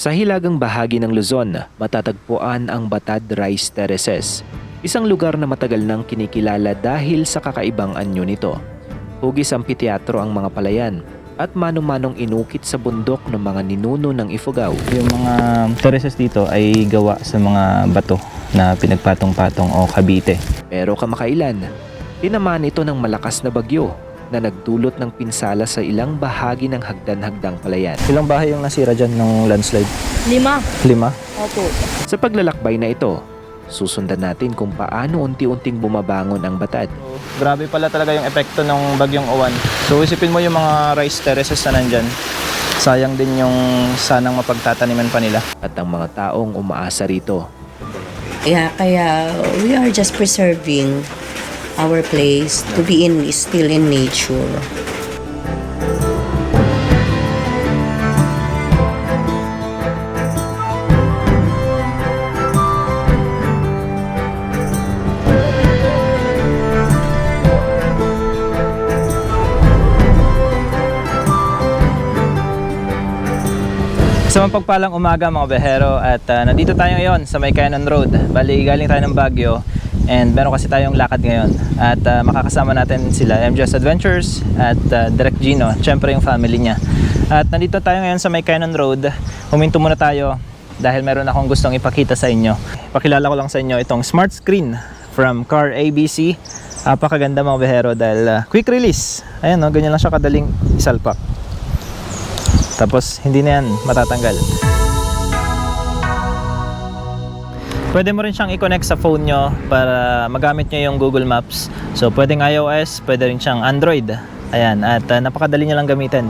Sa hilagang bahagi ng Luzon, matatagpuan ang Batad Rice Terraces, isang lugar na matagal nang kinikilala dahil sa kakaibang anyo nito. Hugis ampitheatro ang mga palayan at mano-manong inukit sa bundok ng mga ninuno ng Ifugao. Yung mga terraces dito ay gawa sa mga bato na pinagpatong-patong o kabite. Pero kamakailan, tinamaan ito ng malakas na bagyo na nagdulot ng pinsala sa ilang bahagi ng hagdan-hagdang palayan. Ilang bahay yung nasira dyan ng landslide? 5. 5? Opo. Sa paglalakbay na ito, susundan natin kung paano unti-unting bumabangon ang Batad. Grabe pala talaga yung epekto ng bagyong Uwan. So isipin mo yung mga rice terraces na nandyan. Sayang din yung sanang mapagtataniman pa nila. At ang mga taong umaasa rito. Kaya we are just preserving our place to be still in nature. Sa mapagpalang umaga mga behero at nandito tayo ngayon sa May Cannon Road. Bali galing tayo ng Baguio and meron kasi tayong lakad ngayon at makakasama natin sila MJS Adventures at Direct Gino, syempre yung family niya. At nandito tayo ngayon sa May Cannon Road. Huminto muna tayo dahil meron akong gustong ipakita sa inyo. Pakilala ko lang sa inyo itong smart screen from Car ABC. Apakaganda mga behero dahil quick release. Ayan no, ganyan lang siya kadaling isalpak. Tapos hindi na yan matatanggal. Pwede mo rin siyang i-connect sa phone nyo para magamit nyo yung Google Maps. So pwedeng iOS, pwede rin siyang Android. Ayan, at napakadali nyo lang gamitin.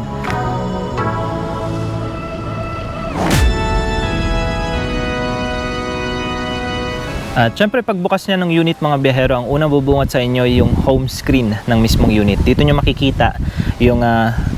At syempre pagbukas niya ng unit mga biyahero, ang unang bubungad sa inyo yung home screen ng mismong unit. Dito nyo makikita yung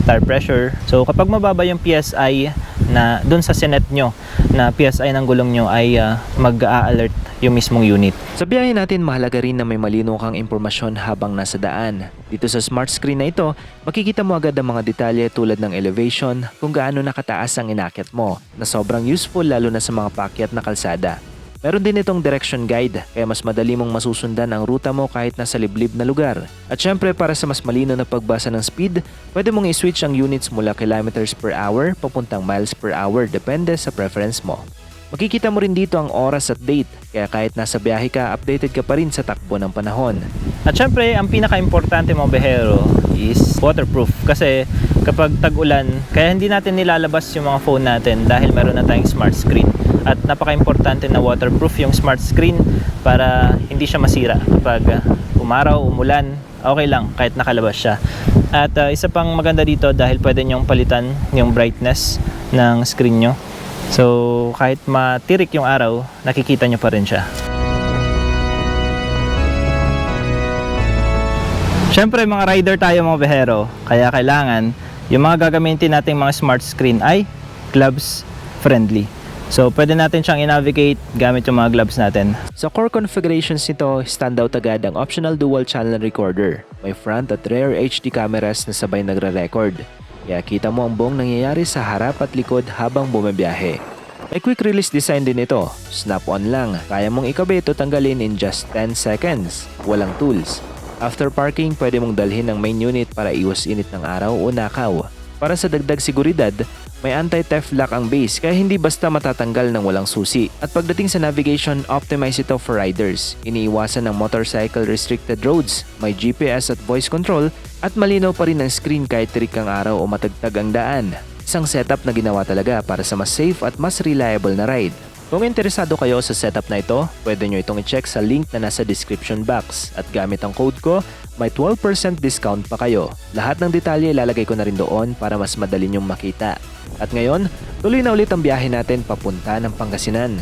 tire pressure. So kapag mababa yung PSI na dun sa sinet nyo na PSI ng gulong nyo ay mag-a-alert yung mismong unit. Sa biyahe natin, mahalaga rin na may malinaw kang impormasyon habang nasa daan. Dito sa smart screen na ito, makikita mo agad ang mga detalye tulad ng elevation, kung gaano nakataas ang inakyat mo, na sobrang useful lalo na sa mga paakyat na kalsada. Meron din itong direction guide, kaya mas madali mong masusundan ang ruta mo kahit nasa liblib na lugar. At syempre para sa mas malinaw na pagbasa ng speed, pwede mong i-switch ang units mula kilometers per hour papuntang miles per hour depende sa preference mo. Makikita mo rin dito ang oras at date, kaya kahit nasa biyahe ka, updated ka pa rin sa takbo ng panahon. At syempre, ang pinaka-importante mga behero is waterproof. Kasi kapag tag-ulan, kaya hindi natin nilalabas yung mga phone natin dahil meron na tayong smart screen. At napaka-importante na waterproof yung smart screen para hindi siya masira. Kapag umaraw, umulan, okay lang kahit nakalabas siya. At isa pang maganda dito dahil pwede nyong palitan yung brightness ng screen nyo. So kahit matirik yung araw, nakikita nyo pa rin siya. Siyempre mga rider tayo mga behero, kaya kailangan yung mga gagamitin nating mga smart screen ay gloves friendly. So pwede natin siyang i-navigate gamit yung mga gloves natin. Sa core configurations nito, standout agad ang optional dual channel recorder. May front at rear HD cameras na sabay nagre-record. Kaya kita mo ang buong nangyayari sa harap at likod habang bumabiyahe. May quick release design din ito. Snap-on lang. Kaya mong ikabit o tanggalin in just 10 seconds. Walang tools. After parking, pwede mong dalhin ang main unit para iwas init ng araw o nakaw. Para sa dagdag seguridad, may anti-theft lock ang base kaya hindi basta matatanggal ng walang susi. At pagdating sa navigation, optimize ito for riders. Iniiwasan ng motorcycle restricted roads, may GPS at voice control, at malinaw pa rin ang screen kahit tirik ang araw o matagtag ang daan. Isang setup na ginawa talaga para sa mas safe at mas reliable na ride. Kung interesado kayo sa setup na ito, pwede nyo itong i-check sa link na nasa description box at gamit ang code ko, may 12% discount pa kayo. Lahat ng detalye ilalagay ko na rin doon para mas madali nyong makita. At ngayon, tuloy na ulit ang biyahe natin papunta ng Pangasinan.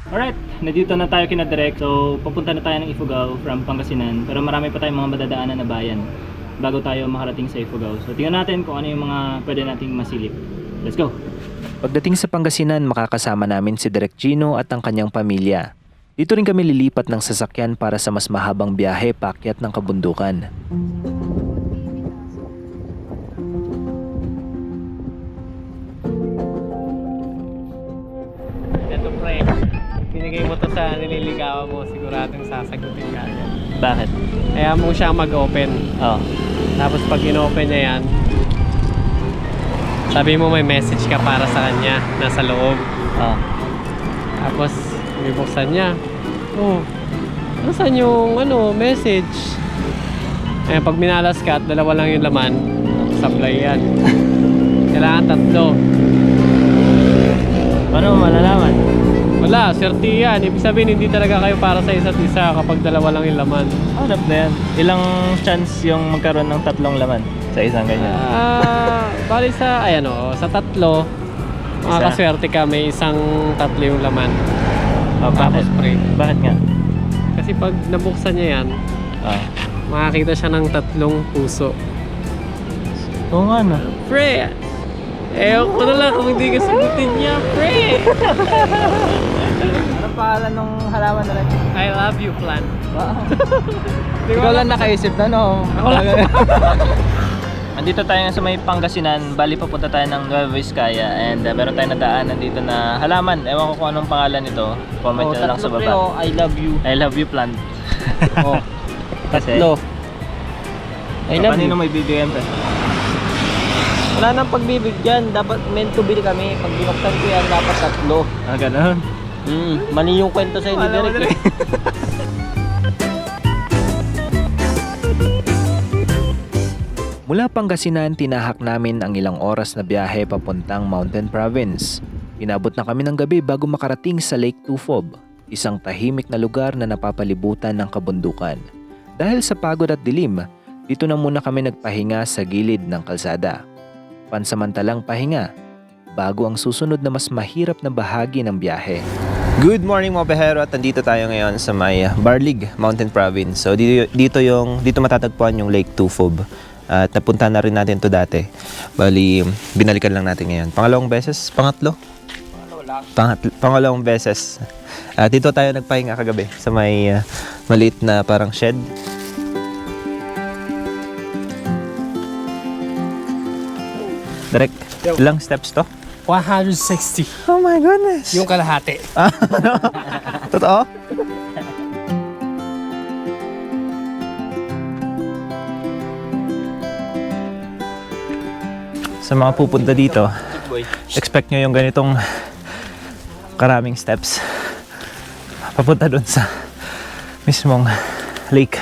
Alright, nandito na tayo kina Direct. So, papunta na tayo ng Ifugao from Pangasinan. Pero marami pa tayong mga madadaanan na bayan bago tayo makarating sa Ifugao. So, tingnan natin kung ano yung mga pwede nating masilip. Let's go! Pagdating sa Pangasinan, makakasama namin si Direk Gino at ang kanyang pamilya. Dito rin kami lilipat ng sasakyan para sa mas mahabang biyahe paakyat ng kabundukan. Ito pre, binigay mo to sa nililigawan mo, siguradong sasagutin ka. Bakit? Kaya mo siya mag-open. Oh. Tapos pag in-open niya yan, sabi mo may message ka para sa kanya, nasa loob. Oh. Tapos, bubuksan niya. Oh, nasan yung message? Eh, pag minalas ka at dalawa lang yung laman, supply yan. Kailangan 3. Paano mo malalaman? Wala, swerte yan. Ibig sabihin, hindi talaga kayo para sa isa't isa kapag dalawa lang yung laman. Hanap na yan. Ilang chance yung magkaroon ng 3 laman sa isang ganyan? Bali sa, sa 3, makakaswerte ka, may isang 3 yung laman. Oh, bakit? Tapos pre. Bakit nga? Kasi pag nabuksan niya yan, Oh. makakita siya ng 3 puso. Oo nga no. Pre! Ewan ko na lang kung hindi ka sagutin niya, pre! Anong pangalan ng halaman na lang? I love you, plant. Wow. Di ko Ikaw alam. lang nakaisip na no? Ako lang. Andito tayo sa may Pangasinan, bali papunta tayo ng Nueva Vizcaya and meron tayong nadaanan dito na halaman. Ewan ko kung anong pangalan nito. Comment nyo na lang sa baba. I love you. I love you plant. Oh, Kasi, I love kanino you. may bibigyan pa? Wala nang pagbibigyan, dapat meant to be kami. Pag binuksan ko yan, dapat 3. Ah, ganun. Mali yung kwento sa'yo ni Derek. Mula Pangasinan, tinahak namin ang ilang oras na biyahe papuntang Mountain Province. Inabot na kami ng gabi bago makarating sa Lake Tufob, isang tahimik na lugar na napapalibutan ng kabundukan. Dahil sa pagod at dilim, dito na muna kami nagpahinga sa gilid ng kalsada. Pansamantalang pahinga, bago ang susunod na mas mahirap na bahagi ng biyahe. Good morning mga behero at nandito tayo ngayon sa may Barlig, Mountain Province. So dito matatagpuan yung Lake Tufob. At napunta na rin natin to dati. Bali, binalikan lang natin ngayon. Pangalawang beses? Pangatlo? Pangalawang beses. Dito tayo nagpahinga kagabi sa may maliit na parang shed. Direk, ilang steps to? 160. Oh my goodness! Yung kalahati. Totoo? Sa mga pupunta dito, expect nyo yung ganitong karaming steps papunta dun sa mismong lake.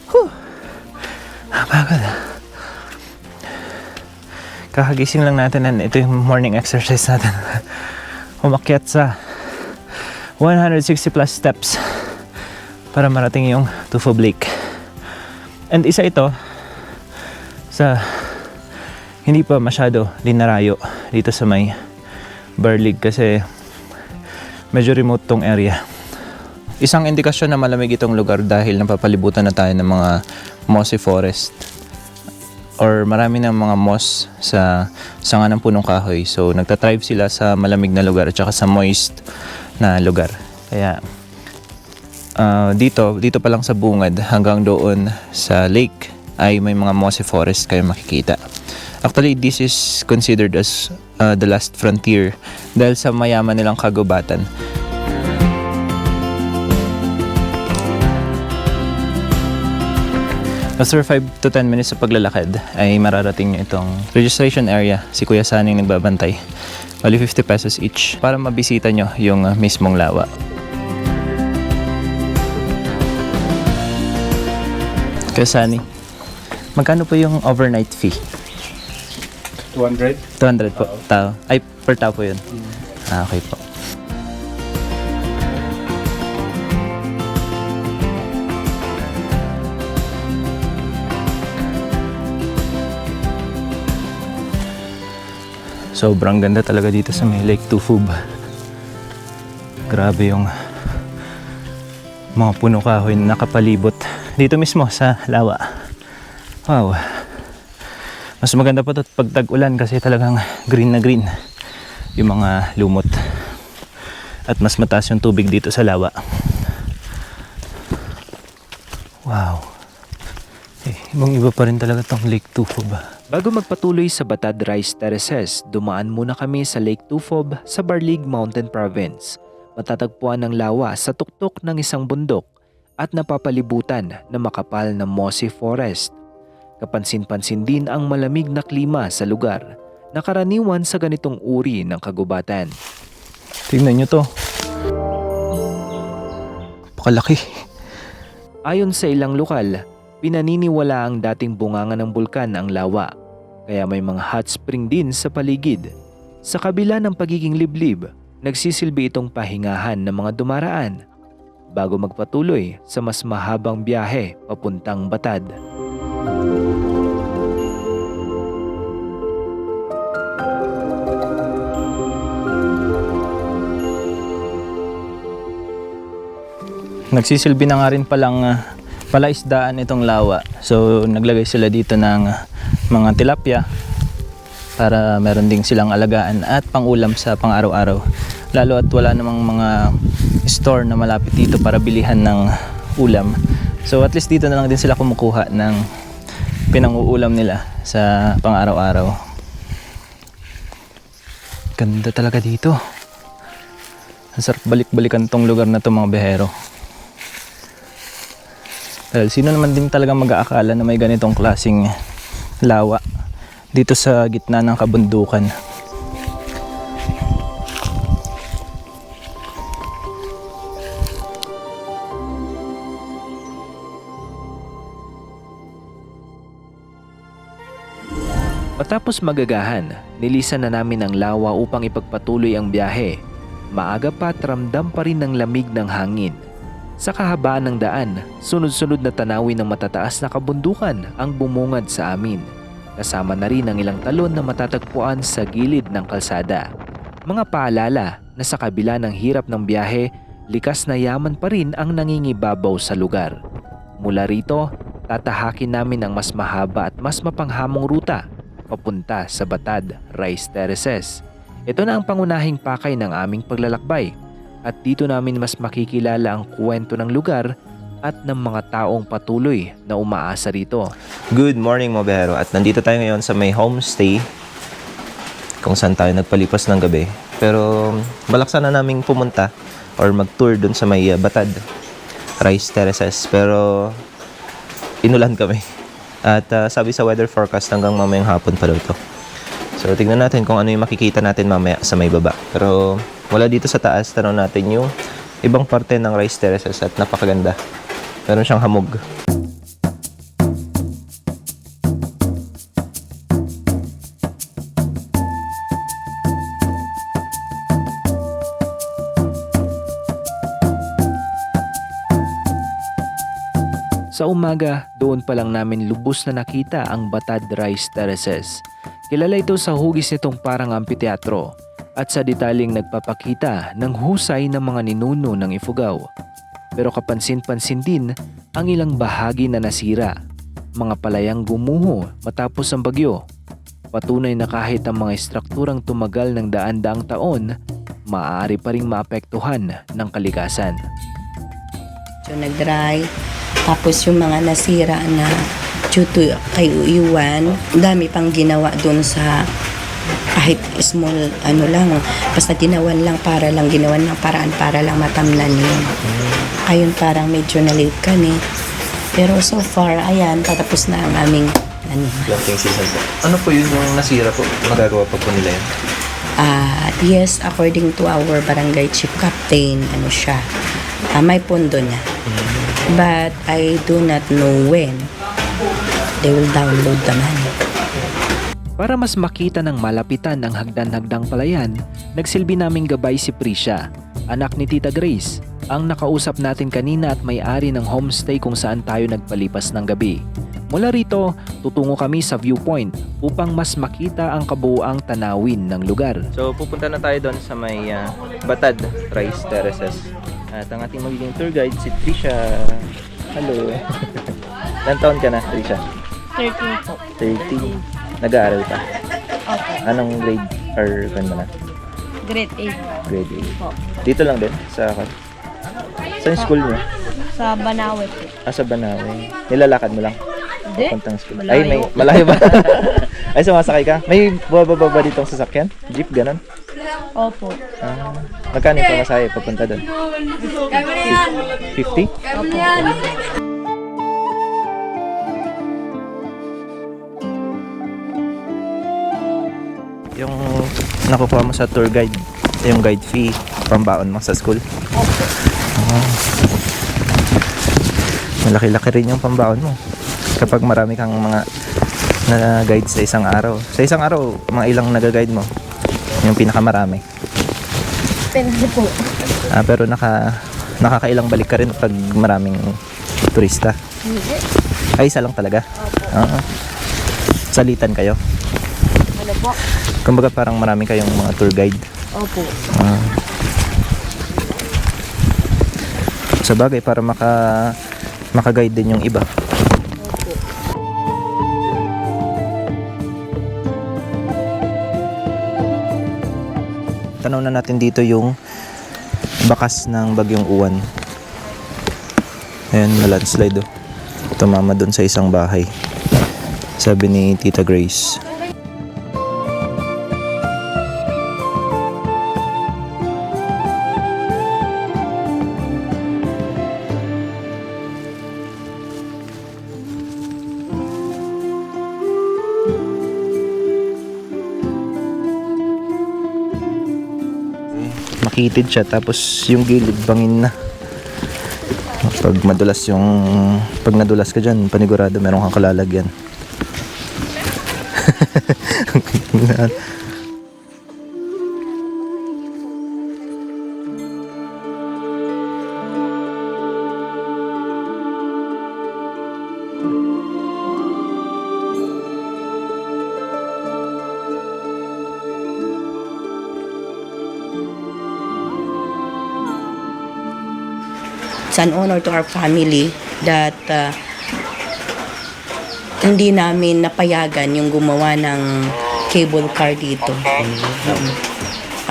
Whew! Pagod. Kakagising lang natin and ito yung morning exercise natin. Umakyat sa 160 plus steps para marating yung Tufob Lake. And isa ito sa hindi pa masyado dinarayo dito sa may Barlig kasi medyo remote tong area. Isang indikasyon na malamig itong lugar dahil napapalibutan na tayo ng mga mossy forest or marami ng mga moss sa sanga ng punong kahoy. So nagtatribe sila sa malamig na lugar at saka sa moist na lugar. Kaya dito pa lang sa bungad hanggang doon sa lake ay may mga mossy forest kayo makikita. Actually, this is considered as the last frontier dahil sa mayaman nilang kagubatan. After 5 to 10 minutes sa paglalakad ay mararating nyo itong registration area. Si Kuya Saning nagbabantay. Bali 50 pesos each para mabisita nyo yung mismong lawa. Kuya Sani, magkano po yung overnight fee? 200? 200 po. Tao. Ay, per tao po yun. Okay po. Sobrang ganda talaga dito sa may Lake Tufob. Grabe yung mga puno kahoy na nakapalibot dito mismo sa lawa. Wow. Mas maganda pa ito pag tag-ulan kasi talagang green na green. yung mga lumot. At mas mataas yung tubig dito sa lawa. Wow. Ibang-iba pa rin talaga tong Lake Tufob. Bago magpatuloy sa Batad Rice Terraces, dumaan muna kami sa Lake Tufob sa Barlig Mountain Province. Matatagpuan ng lawa sa tuktok ng isang bundok at napapalibutan na makapal na mossy forest. Kapansin-pansin din ang malamig na klima sa lugar na karaniwan sa ganitong uri ng kagubatan. Tingnan nyo to. Pakalaki. Ayon sa ilang lokal, pinaniniwala ang dating bunganga ng bulkan ang lawa, kaya may mga hot spring din sa paligid. Sa kabila ng pagiging liblib, nagsisilbi itong pahingahan ng mga dumaraan bago magpatuloy sa mas mahabang biyahe papuntang Batad. Nagsisilbi na nga rin palang palaisdaan itong lawa. So naglagay sila dito ng mga tilapia para meron ding silang alagaan at pangulam sa pang-araw-araw. Lalo at wala namang mga store na malapit dito para bilihan ng ulam. So at least dito na lang din sila kumukuha ng pinanguulam nila sa pang-araw-araw. Ganda talaga dito. Ang sarap balik-balikan tong lugar na to, mga behero. Dahil sino naman din talaga mag-aakala na may ganitong klaseng lawa dito sa gitna ng kabundukan. Matapos magagahan, nilisan na namin ang lawa upang ipagpatuloy ang biyahe. Maaga pa at ramdam pa rin ng lamig ng hangin. Sa kahabaan ng daan, sunod-sunod na tanawin ng matataas na kabundukan ang bumungad sa amin. Kasama na rin ang ilang talon na matatagpuan sa gilid ng kalsada. Mga paalala na sa kabila ng hirap ng biyahe, likas na yaman pa rin ang nangingibabaw sa lugar. Mula rito, tatahakin namin ang mas mahaba at mas mapanghamong ruta papunta sa Batad Rice Terraces. Ito na ang pangunahing pakay ng aming paglalakbay. At dito namin mas makikilala ang kwento ng lugar at ng mga taong patuloy na umaasa rito. Good morning, mga behero. At nandito tayo ngayon sa may homestay kung saan tayo nagpalipas ng gabi. Pero balaksan na naming pumunta or mag-tour dun sa may Batad Rice Terraces. Pero inulan kami. At sabi sa weather forecast hanggang mamayang hapon pa daw to. So tignan natin kung ano yung makikita natin mamaya sa may baba. Pero wala dito sa taas, tanong natin yung ibang parte ng Rice Terraces at napakaganda. Meron siyang hamog. Sa umaga, doon pa lang namin lubos na nakita ang Batad Rice Terraces. Kilala ito sa hugis nitong parang ampiteatro at sa detaling nagpapakita ng husay ng mga ninuno ng Ifugao. Pero kapansin-pansin din ang ilang bahagi na nasira, mga palayang gumuho matapos ang bagyo. Patunay na kahit ang mga estrukturang tumagal ng daan-daang taon, maaari pa ring maapektuhan ng kalikasan. So nag-dry, tapos yung mga nasira na due to kay iwan, dami pang ginawa dun sa kahit small lang, basta ginawan lang paraan para lang matamnan yun. Ayun, parang medyo na-late kami. Pero so far, ayan, patapos na ang aming Planting season po. Ano po yun yung nasira po? Magagawa pa po nila yan? Yes, according to our barangay chief captain, siya, may pondo niya. But I do not know when they will download the money. Para mas makita ng malapitan ang hagdan-hagdang palayan, nagsilbi naming gabay si Prisha, anak ni Tita Grace, ang nakausap natin kanina at may-ari ng homestay kung saan tayo nagpalipas ng gabi. Mula rito, tutungo kami sa viewpoint upang mas makita ang kabuuang tanawin ng lugar. So pupunta na tayo doon sa may Batad Rice Terraces. At ang ating magiging tour guide si Trisha. Hello. Ilang taon ka na, Trisha? 13 po. 13. Nag-aaral ka? Okay. Anong grade or kwan mo na? Grade 8 Grade po. 8. Dito lang din? Saan school niyo? Sa Banawe po. Sa Banawe. Nilalakad mo lang? Hindi. Papuntang school. Malayo. Ay, may malayo ba? Ay, sumasakay ka? May bubaba ba ditong sasakyan? Jeep, ganun? Opo. Magkano yung pamasahe papunta doon? 50? Yung nakukuha mo sa tour guide, yung guide fee, pambaon mo sa school? Opo. Malaki-laki rin yung pambaon mo. Kapag marami kang mga na-guide sa isang araw. Sa isang araw, mga ilang nag-guide mo? Yung pinakamarami. Depende po. Pero nakakailang balik ka rin pag maraming turista. Hindi. Ay, isa lang talaga. Opo. Salitan kayo. Ano po? Kumbaga parang marami kayong mga tour guide. Opo. Sa bagay, para maka-guide din yung iba. Opo. Tanaw na natin dito yung bakas ng bagyong Uwan. Ayan, na-landslide oh. Tumama dun sa isang bahay. Sabi ni Tita Grace. Makitid siya, tapos yung gilid bangin na. Pag nadulas ka dyan, panigurado meron kang kalalagyan. It's an honor to our family that hindi namin napayagan yung gumawa ng cable car dito.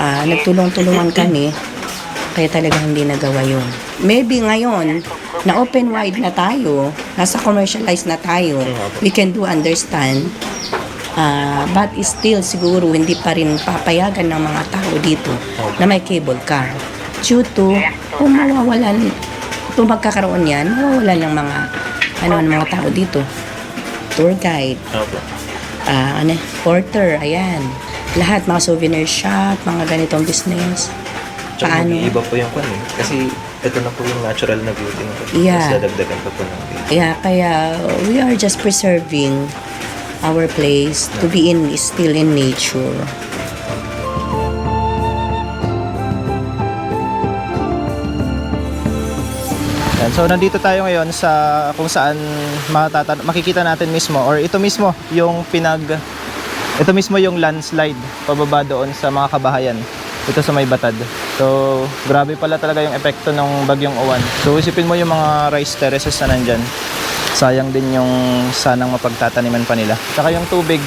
Nagtulong-tulungan kami, kaya talagang hindi nagawa yun. Maybe ngayon, na open wide na tayo, nasa commercialize na tayo, we can do understand, but still siguro hindi pa rin papayagan ng mga tao dito na may cable car. Due to, kung magkakaroon yan, mawawalan ng mga tao dito. Tour guide, porter, ayan. Lahat, mga souvenir shop, mga ganitong business. Paano? Iba po yung kwan eh. Kasi ito na po yung natural na beauty nito. Yeah. Mas dadagdagan pa po ng beauty. Yeah, kaya we are just preserving our place to be still in nature. So nandito tayo ngayon sa kung saan makikita natin mismo, or ito mismo yung landslide pababa doon sa mga kabahayan dito sa may Batad. So grabe pala talaga yung epekto ng bagyong Uwan. So isipin mo yung mga rice terraces na nandyan, sayang din yung sanang mapagtataniman pa nila. Saka yung tubig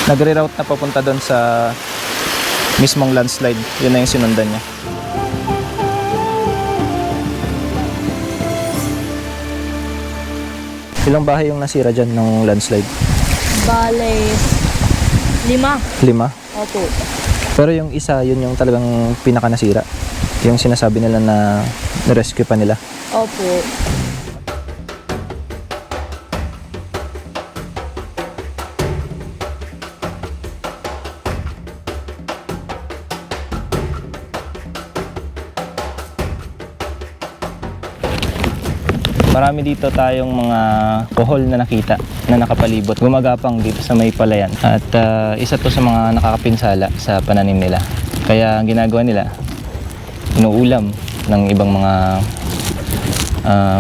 nagre-route na papunta doon sa mismong landslide. Yun na yung sinundan niya. Ilang bahay yung nasira dyan ng landslide? Bale, 5. 5? Opo. Pero yung isa, yun yung talagang pinaka nasira. Yung sinasabi nila na rescue pa nila. Opo. Marami dito tayong mga kohol na nakita na nakapalibot, gumagapang dito sa may palayan. At isa to sa mga nakakapinsala sa pananim nila. Kaya ang ginagawa nila, inuulam ng ibang mga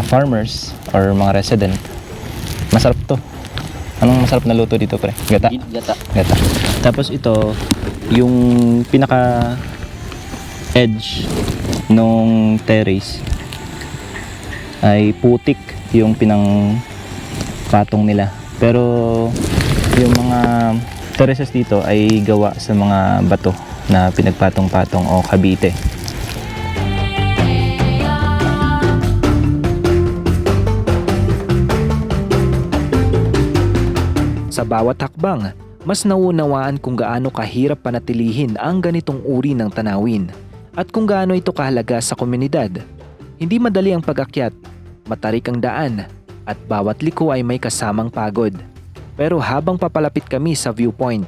farmers or mga resident. Masarap to. Anong masarap na luto dito, pre? Gata? Gata. Tapos ito, yung pinaka edge nung terrace ay putik yung patong nila. Pero yung mga terraces dito ay gawa sa mga bato. na pinagpatong-patong o Cavite. Sa bawat hakbang, mas nauunawaan kung gaano kahirap panatilihin ang ganitong uri ng tanawin at kung gaano ito kahalaga sa komunidad. Hindi madali ang pag-akyat, matarik ang daan, at bawat liko ay may kasamang pagod. Pero habang papalapit kami sa viewpoint,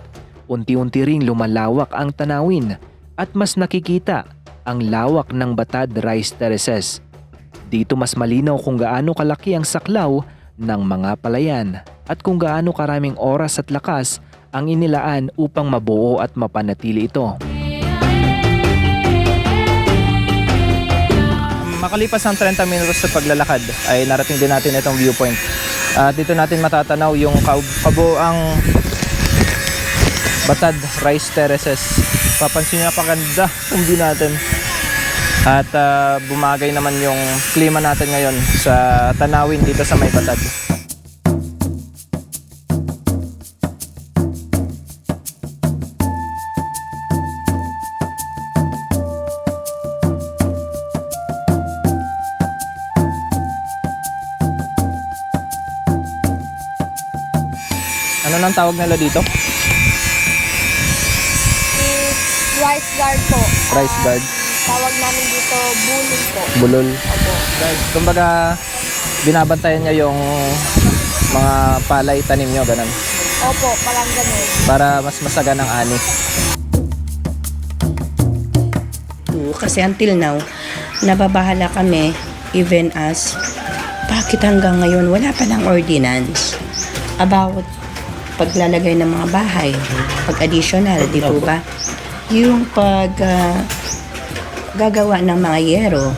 unti-unti ring lumalawak ang tanawin at mas nakikita ang lawak ng Batad Rice Terraces. Dito mas malinaw kung gaano kalaki ang saklaw ng mga palayan at kung gaano karaming oras at lakas ang inilaan upang mabuo at mapanatili ito. Makalipas ang 30 minutos sa paglalakad ay narating din natin itong viewpoint. At dito natin matatanaw yung kabuang Batad Rice Terraces. Papansin nyo, napakaganda yung view natin. At bumagay naman yung klima natin ngayon sa tanawin dito sa may Batad. Ano nang tawag nila dito? Is rice guard po. Rice guard, Tawag namin dito bully po. bulol. Opo. Kumbaga, binabantayan niya yung mga palay tanim nyo, ganun. Opo, parang ganun. Para mas masagan ang ani. Kasi until now, nababahala kami even as bakit hanggang ngayon wala pa ng ordinance about paglalagay ng mga bahay, pag-additional, di po ba? Yung gagawa ng mga yero,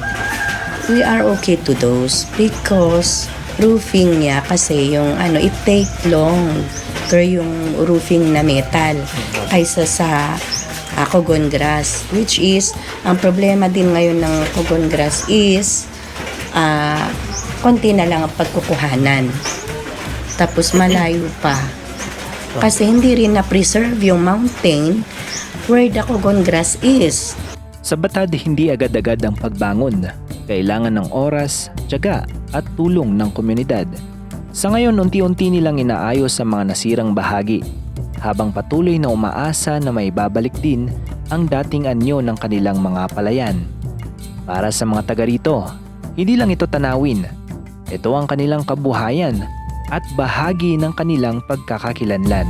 we are okay to those because roofing niya kasi yung it take long pero yung roofing na metal kaysa sa cogon grass, which is ang problema din ngayon ng cogon grass is konti na lang ang pagkukuhanan tapos malayo pa kasi hindi rin na-preserve yung mountain where the cogon grass is. Sa Batad, hindi agad-agad ang pagbangon. Kailangan ng oras, tiyaga at tulong ng komunidad. Sa ngayon, unti-unti nilang inaayos ang mga nasirang bahagi habang patuloy na umaasa na may babalik din ang dating anyo ng kanilang mga palayan. Para sa mga taga rito, hindi lang ito tanawin. Ito ang kanilang kabuhayan at bahagi ng kanilang pagkakakilanlan.